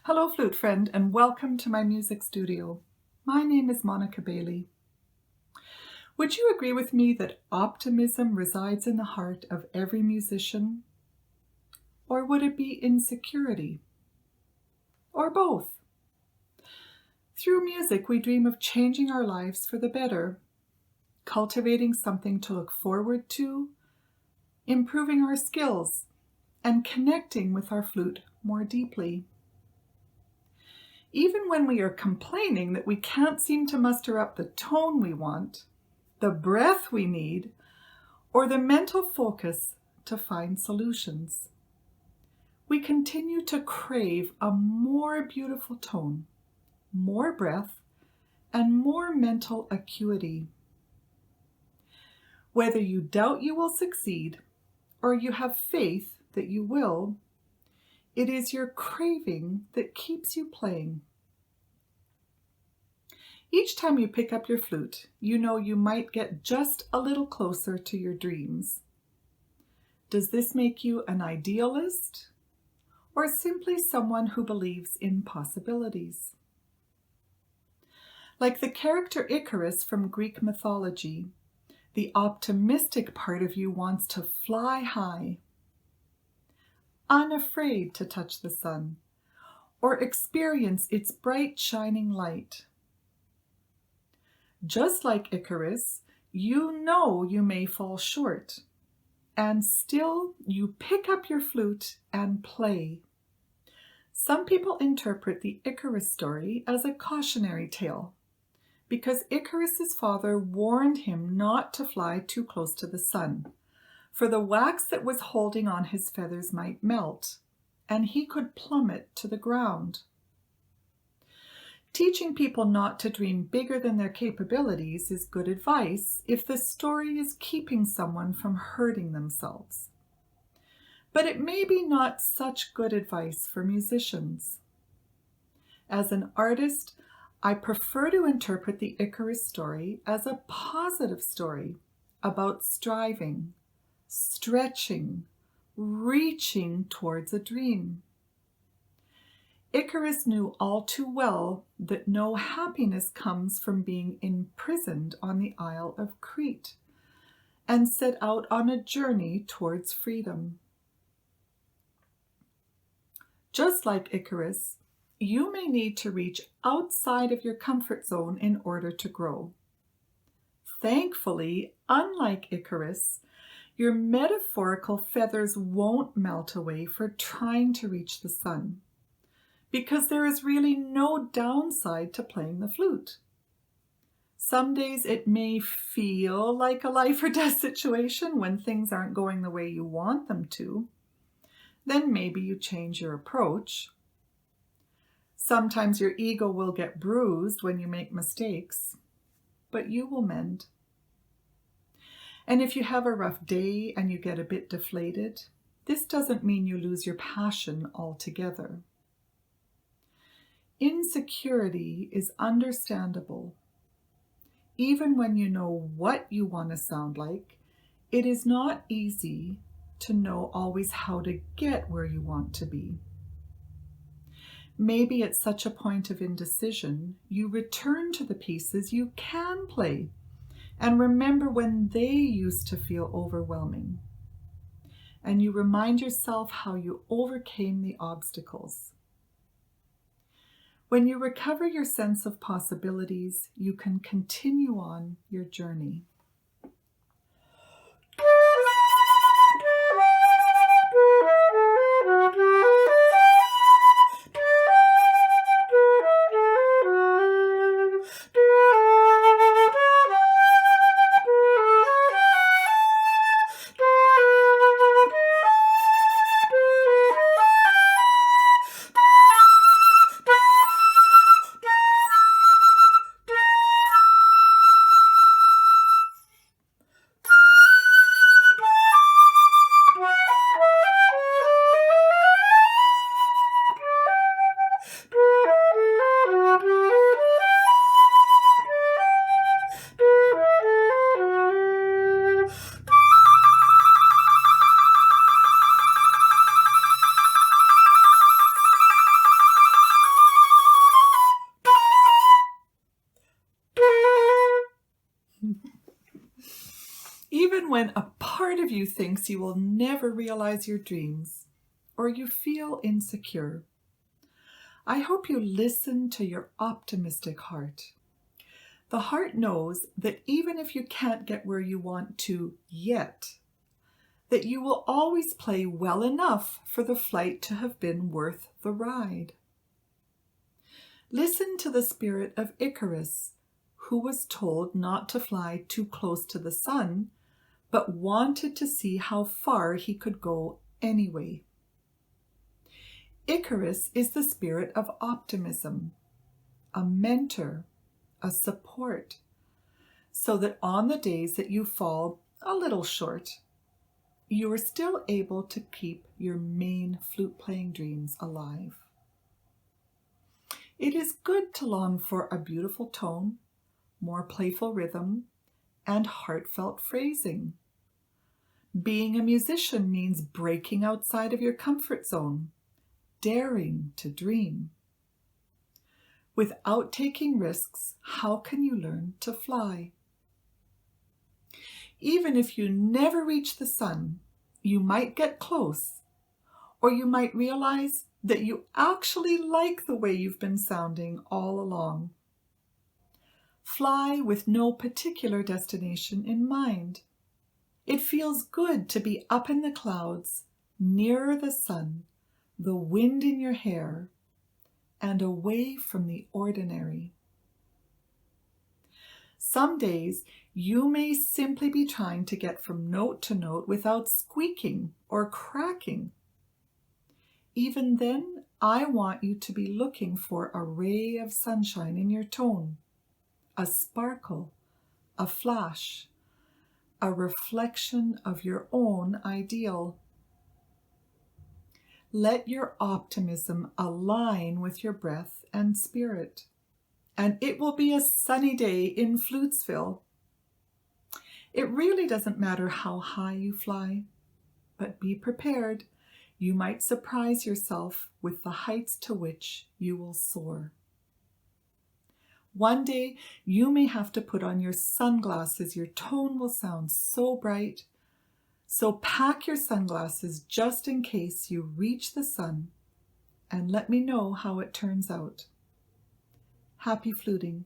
Hello, flute friend, and welcome to my music studio. My name is Monica Bailey. Would you agree with me that optimism resides in the heart of every musician? Or would it be insecurity? Or both? Through music, we dream of changing our lives for the better, cultivating something to look forward to, improving our skills, and connecting with our flute more deeply. Even when we are complaining that we can't seem to muster up the tone we want, the breath we need, or the mental focus to find solutions, we continue to crave a more beautiful tone, more breath, and more mental acuity. Whether you doubt you will succeed or you have faith that you will, it is your craving that keeps you playing. Each time you pick up your flute, you know you might get just a little closer to your dreams. Does this make you an idealist or simply someone who believes in possibilities? Like the character Icarus from Greek mythology, the optimistic part of you wants to fly high, unafraid to touch the sun or experience its bright shining light. Just like Icarus, you know you may fall short, and still you pick up your flute and play. Some people interpret the Icarus story as a cautionary tale, because Icarus's father warned him not to fly too close to the sun, for the wax that was holding on his feathers might melt, and he could plummet to the ground. Teaching people not to dream bigger than their capabilities is good advice if the story is keeping someone from hurting themselves. But it may be not such good advice for musicians. As an artist, I prefer to interpret the Icarus story as a positive story about striving, stretching, reaching towards a dream. Icarus knew all too well that no happiness comes from being imprisoned on the Isle of Crete, and set out on a journey towards freedom. Just like Icarus, you may need to reach outside of your comfort zone in order to grow. Thankfully, unlike Icarus, your metaphorical feathers won't melt away for trying to reach the sun, because there is really no downside to playing the flute. Some days it may feel like a life or death situation when things aren't going the way you want them to. Then maybe you change your approach. Sometimes your ego will get bruised when you make mistakes, but you will mend. And if you have a rough day and you get a bit deflated, this doesn't mean you lose your passion altogether. Insecurity is understandable. Even when you know what you want to sound like, it is not easy to know always how to get where you want to be. Maybe at such a point of indecision, you return to the pieces you can play and remember when they used to feel overwhelming. And you remind yourself how you overcame the obstacles. When you recover your sense of possibilities, you can continue on your journey. when a part of you thinks you will never realize your dreams or you feel insecure, I hope you listen to your optimistic heart. The heart knows that even if you can't get where you want to yet, that you will always play well enough for the flight to have been worth the ride. Listen to the spirit of Icarus, who was told not to fly too close to the sun, but wanted to see how far he could go anyway. Icarus is the spirit of optimism, a mentor, a support, so that on the days that you fall a little short, you are still able to keep your main flute-playing dreams alive. It is good to long for a beautiful tone, more playful rhythm, and heartfelt phrasing. Being a musician means breaking outside of your comfort zone, daring to dream. Without taking risks, how can you learn to fly? Even if you never reach the sun, you might get close, or you might realize that you actually like the way you've been sounding all along. Fly with no particular destination in mind. It feels good to be up in the clouds, nearer the sun, the wind in your hair, and away from the ordinary. Some days you may simply be trying to get from note to note without squeaking or cracking. Even then, I want you to be looking for a ray of sunshine in your tone, a sparkle, a flash, a reflection of your own ideal. Let your optimism align with your breath and spirit, and it will be a sunny day in Flutesville. It really doesn't matter how high you fly, but be prepared. You might surprise yourself with the heights to which you will soar. One day, you may have to put on your sunglasses. Your tone will sound so bright. So pack your sunglasses just in case you reach the sun, and let me know how it turns out. Happy fluting.